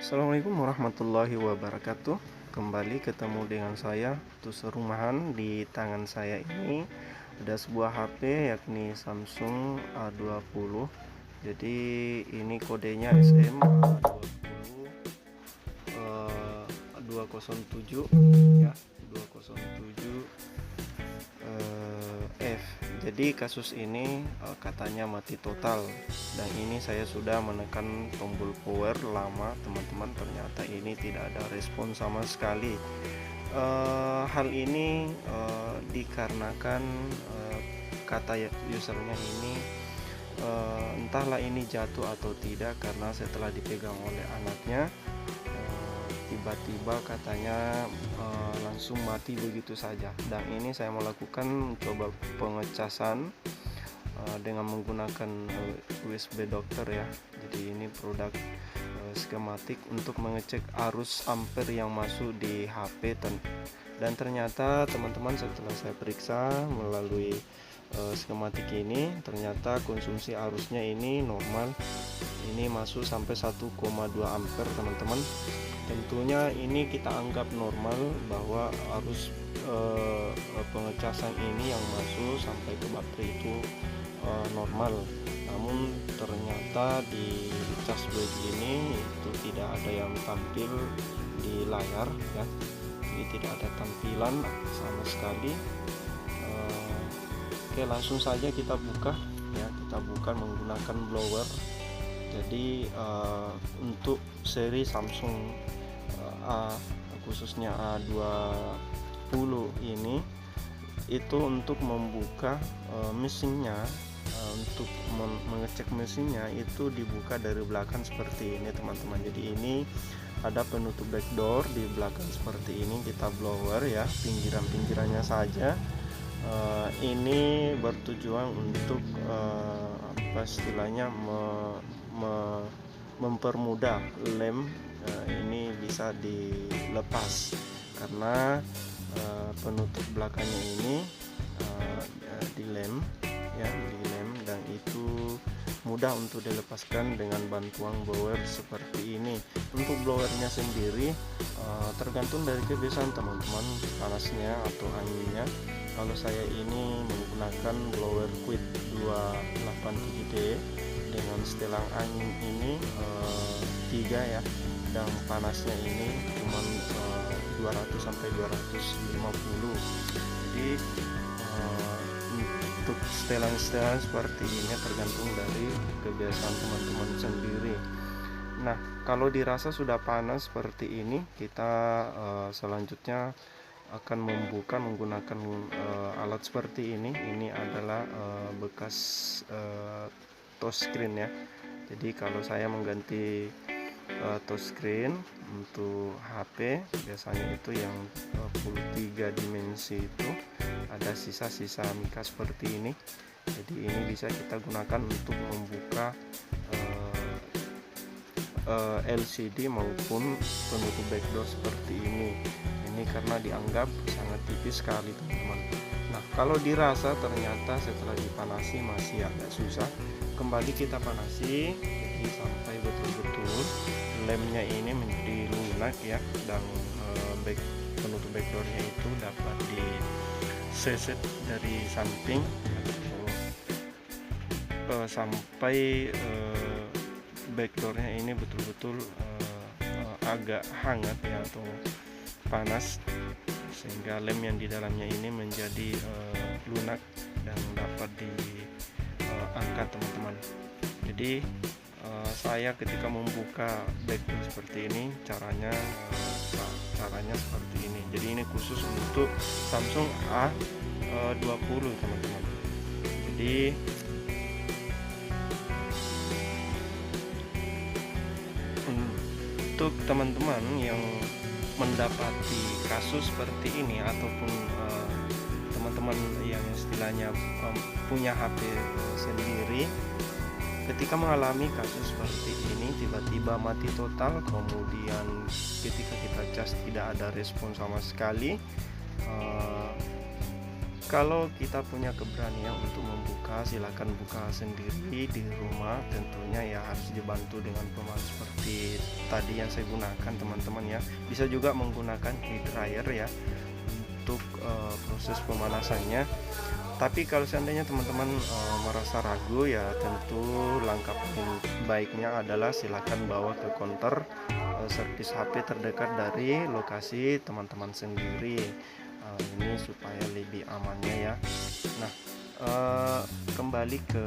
Assalamualaikum warahmatullahi wabarakatuh. Kembali ketemu dengan saya, Tuser Rumahan. Di tangan saya ini ada sebuah HP yakni Samsung A20. Jadi ini kodenya SM A20 207 ya, 207 F. Jadi kasus ini katanya mati total, dan ini saya sudah menekan tombol power lama teman-teman, ternyata ini tidak ada respon sama sekali. Hal ini dikarenakan kata usernya ini entahlah ini jatuh atau tidak, karena setelah dipegang oleh anaknya tiba-tiba katanya langsung mati begitu saja. Dan ini saya melakukan coba pengecasan dengan menggunakan USB Doctor ya. Jadi ini produk skematik untuk mengecek arus ampere yang masuk di HP, dan ternyata teman-teman setelah saya periksa melalui skematik ini, ternyata konsumsi arusnya ini normal, ini masuk sampai 1,2 ampere teman-teman. Tentunya ini kita anggap normal bahwa arus pengecasan ini yang masuk sampai ke baterai itu normal. Namun ternyata di cas begini itu tidak ada yang tampil di layar ya, jadi tidak ada tampilan sama sekali. Oke, langsung saja kita buka ya, kita buka menggunakan blower. Jadi untuk seri Samsung khususnya A20 ini, itu untuk membuka mesinnya, untuk mengecek mesinnya itu dibuka dari belakang seperti ini teman-teman. Jadi ini ada penutup backdoor di belakang seperti ini, kita blower ya pinggiran-pinggirannya saja. Ini bertujuan untuk apa istilahnya mempermudah lem ini bisa dilepas, karena penutup belakangnya ini dilem ya, dilem, dan itu mudah untuk dilepaskan dengan bantuan blower seperti ini. Untuk blowernya sendiri tergantung dari kebiasaan teman-teman, panasnya atau anginnya. Kalau saya ini menggunakan blower Quick 287D dengan setelan angin ini 3 ya, dan panasnya ini cuma 200 sampai 250. Jadi untuk setelan-setelan seperti ini tergantung dari kebiasaan teman-teman sendiri. Nah, kalau dirasa sudah panas seperti ini, kita selanjutnya akan membuka menggunakan alat seperti ini. Ini adalah bekas touchscreen ya. Jadi kalau saya mengganti touchscreen untuk HP biasanya itu yang full 3 dimensi, itu ada sisa-sisa mika seperti ini. Jadi ini bisa kita gunakan untuk membuka LCD maupun penutup backdoor seperti ini. Ini karena dianggap sangat tipis sekali teman-teman. Nah, kalau dirasa ternyata setelah dipanasi masih agak susah, kembali kita panasi jadi sampai betul-betul lemnya ini menjadi lunak ya, dan penutup backdoornya itu dapat diseset dari samping sampai backdoornya ini betul-betul agak hangat ya, atau panas, sehingga lem yang di dalamnya ini menjadi lunak dan dapat diangkat teman-teman. Jadi saya ketika membuka backdoor seperti ini caranya seperti ini. Jadi ini khusus untuk Samsung A20 teman-teman. Jadi untuk teman-teman yang mendapati kasus seperti ini, ataupun teman-teman yang istilahnya punya HP sendiri, ketika mengalami kasus seperti ini tiba-tiba mati total, kemudian ketika kita cas tidak ada respon sama sekali, kalau kita punya keberanian untuk membuka, silakan buka sendiri di rumah. Tentunya ya harus dibantu dengan pemandu seperti tadi yang saya gunakan teman-teman ya. Bisa juga menggunakan heat dryer ya untuk proses pemanasannya. Tapi kalau seandainya teman-teman merasa ragu ya, tentu langkah baiknya adalah silakan bawa ke counter servis HP terdekat dari lokasi teman-teman sendiri. Ini supaya lebih amannya ya. Nah, kembali ke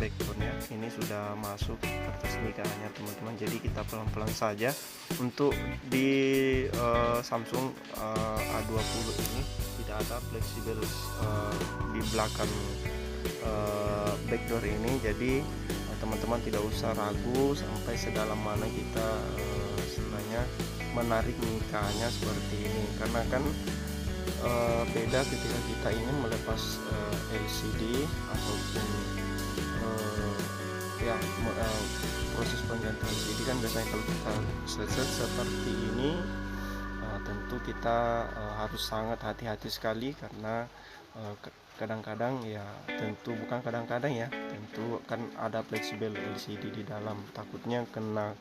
backgroundnya, ini sudah masuk kertas nikahnya teman-teman. Jadi kita pelan-pelan saja. Untuk di Samsung A20 ini tidak ada fleksibel di belakang backdoor ini. Jadi teman-teman tidak usah ragu sampai sedalam mana kita istilahnya menarik nikahnya seperti ini, karena kan beda ketika kita ingin melepas LCD ataupun proses penggantian LCD kan biasanya kalau kita set seperti ini tentu kita harus sangat hati-hati sekali, karena kadang-kadang ya, tentu bukan kadang-kadang ya, tentu kan ada fleksibel LCD di dalam, takutnya kena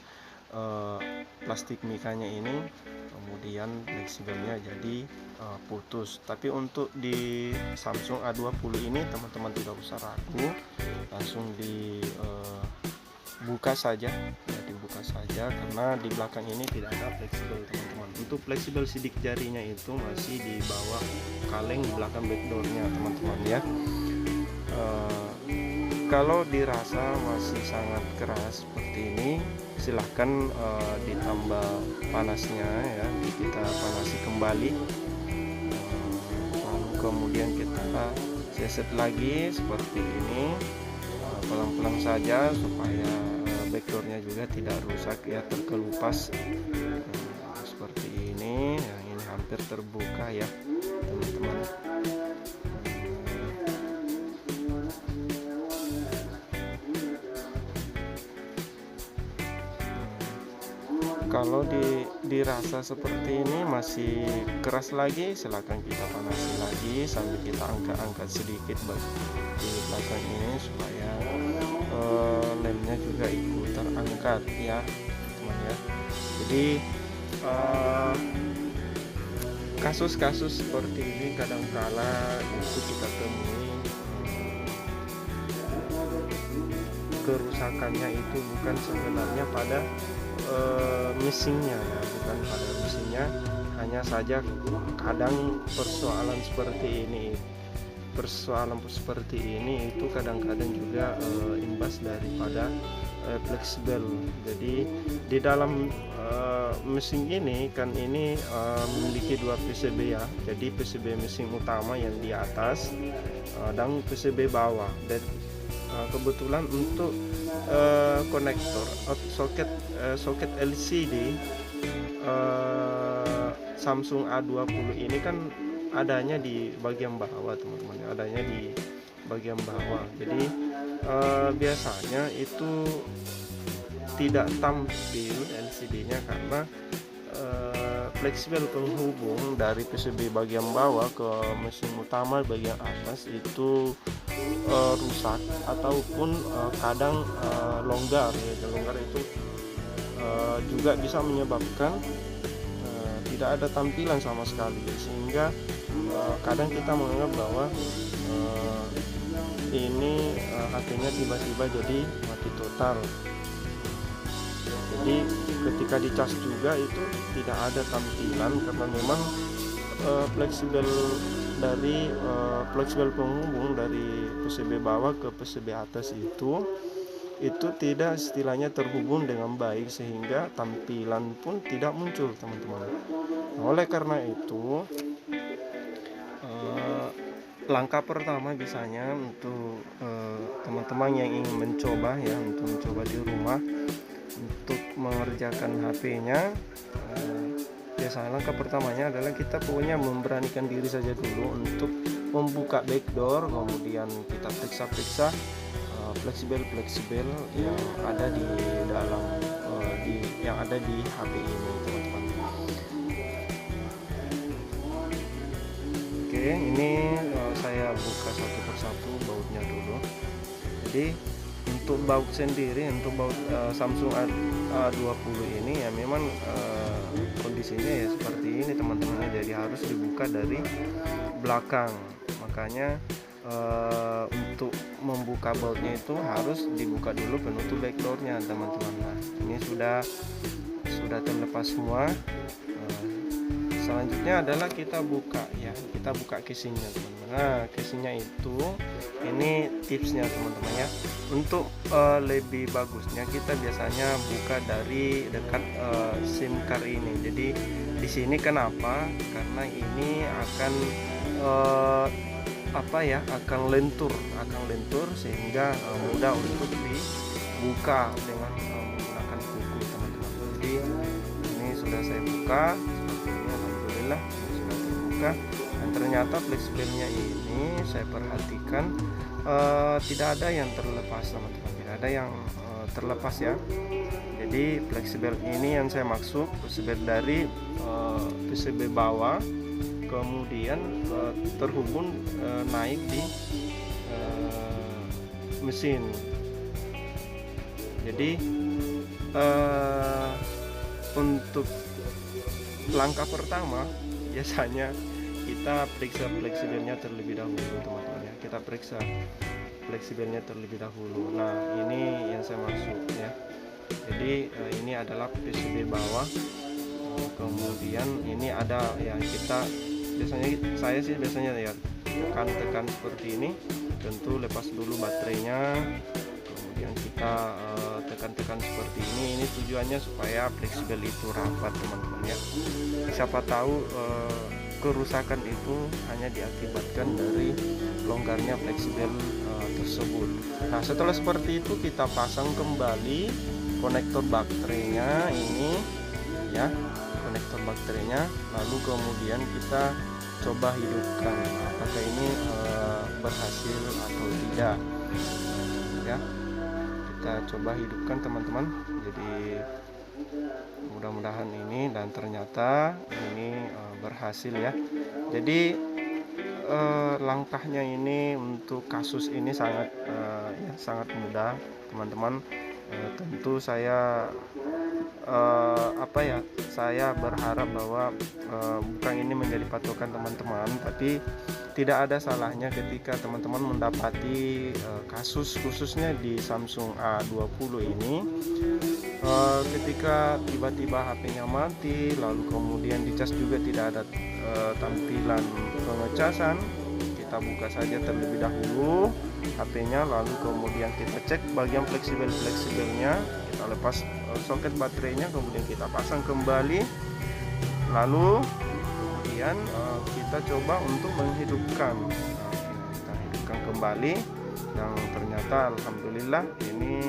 plastik mikanya ini, kemudian fleksibelnya jadi putus. Tapi untuk di Samsung A20 ini teman-teman tidak usah ragu, langsung dibuka saja ya, dibuka saja, karena di belakang ini tidak ada fleksibel teman-teman. Untuk fleksibel sidik jarinya itu masih di bawah kaleng di belakang backdoornya teman-teman ya. Kalau dirasa masih sangat keras seperti ini, silahkan ditambah panasnya ya, kita panasi kembali, lalu kemudian kita set lagi seperti ini, pelan-pelan saja supaya backdoornya juga tidak rusak ya, terkelupas seperti ini. Yang ini hampir terbuka ya teman-teman. Kalau dirasa seperti ini masih keras lagi, silakan kita panasi lagi sambil kita angkat-angkat sedikit di belakang ini supaya lemnya juga ikut terangkat ya teman ya. Jadi kasus-kasus seperti ini kadang-kala itu kita temui, kerusakannya itu bukan sebenarnya pada mesinnya ya, bukan pada mesinnya, hanya saja kadang persoalan seperti ini itu kadang-kadang juga imbas daripada fleksibel. Jadi di dalam mesin ini kan ini memiliki dua PCB ya, jadi PCB mesin utama yang di atas dan PCB bawah, dan kebetulan untuk konektor soket LCD Samsung A20 ini kan adanya di bagian bawah teman-teman, adanya di bagian bawah. Jadi biasanya itu tidak tampil LCD-nya karena fleksibel penghubung dari PCB bagian bawah ke mesin utama bagian atas itu rusak ataupun kadang longgar ya. Longgar itu juga bisa menyebabkan tidak ada tampilan sama sekali, sehingga kadang kita menganggap bahwa ini HP-nya tiba-tiba jadi mati total. Jadi ketika dicas juga itu tidak ada tampilan, karena memang fleksibel dari fleksibel penghubung dari PCB bawah ke PCB atas itu tidak istilahnya terhubung dengan baik, sehingga tampilan pun tidak muncul teman-teman. Oleh karena itu langkah pertama biasanya untuk teman-teman yang ingin mencoba ya, untuk mencoba di rumah untuk mengerjakan HP-nya, biasanya langkah pertamanya adalah kita pokoknya memberanikan diri saja dulu untuk membuka backdoor, kemudian kita periksa-periksa fleksibel yang ada di dalam yang ada di HP ini teman-teman. Oke, Oke, ini saya buka satu persatu bautnya dulu. Jadi untuk baut sendiri, untuk baut Samsung A20 ini ya memang kondisinya ya seperti ini teman-teman, jadi harus dibuka dari belakang. Makanya untuk membuka bautnya itu harus dibuka dulu penutup backdoornya teman-teman. Nah, ini sudah terlepas semua. Selanjutnya adalah kita buka ya, kita buka casingnya teman-teman. Nah, casingnya itu ini tipsnya teman-teman ya. Untuk lebih bagusnya kita biasanya buka dari dekat SIM card ini. Jadi di sini kenapa? Karena ini akan akan lentur sehingga mudah untuk dibuka dengan menggunakan kuku teman-teman. Jadi ini sudah saya buka seperti ini, alhamdulillah ini sudah terbuka. Dan ternyata fleksibelnya ini saya perhatikan tidak ada yang terlepas teman-teman, tidak ada yang terlepas ya. Jadi fleksibel ini yang saya maksud fleksibel dari PCB bawah kemudian terhubung naik di mesin. Jadi untuk langkah pertama biasanya kita periksa fleksibelnya terlebih dahulu teman-teman ya. Kita periksa fleksibelnya terlebih dahulu. Nah, ini yang saya maksud ya. Jadi ini adalah PCB bawah, kemudian ini ada ya, kita saya biasanya ya tekan seperti ini. Tentu lepas dulu baterainya, kemudian kita tekan seperti ini. Ini tujuannya supaya fleksibel itu rapat teman-teman ya. Siapa tahu kerusakan itu hanya diakibatkan dari longgarnya fleksibel tersebut. Nah, setelah seperti itu kita pasang kembali konektor baterainya ini ya, konektor baterainya, lalu kemudian kita coba hidupkan apakah ini berhasil atau tidak ya. Kita coba hidupkan teman-teman. Jadi mudah-mudahan ini, dan ternyata ini berhasil ya. Jadi langkahnya ini untuk kasus ini sangat mudah teman-teman. Tentu saya saya berharap bahwa bukan ini menjadi patokan teman-teman, tapi tidak ada salahnya ketika teman-teman mendapati kasus khususnya di Samsung A20 ini, ketika tiba-tiba HP-nya mati, lalu kemudian dicas juga tidak ada tampilan pengecasan. Kita buka saja terlebih dahulu HP-nya, lalu kemudian kita cek bagian fleksibelnya, kita lepas soket baterainya, kemudian kita pasang kembali, lalu kemudian kita coba untuk menghidupkan. Kita hidupkan kembali, dan ternyata alhamdulillah ini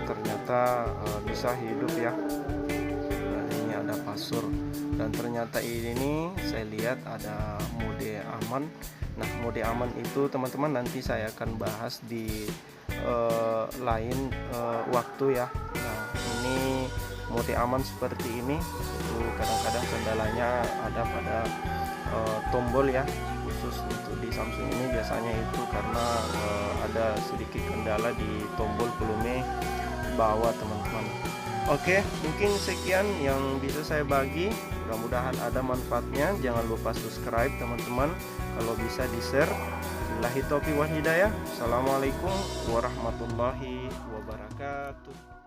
ternyata bisa hidup ya. Dan ini ada password, dan ternyata ini saya lihat ada mode aman. Nah, mode aman itu teman-teman nanti saya akan bahas di lain waktu ya. Nah, ini mode aman seperti ini itu kadang-kadang kendalanya ada pada tombol ya, khusus untuk di Samsung ini biasanya itu karena ada sedikit kendala di tombol volume bawah teman-teman. Oke, mungkin sekian yang bisa saya bagi, mudah-mudahan ada manfaatnya. Jangan lupa subscribe teman-teman, kalau bisa di share. Billahi taufiq wal hidayah. Assalamualaikum warahmatullahi wabarakatuh.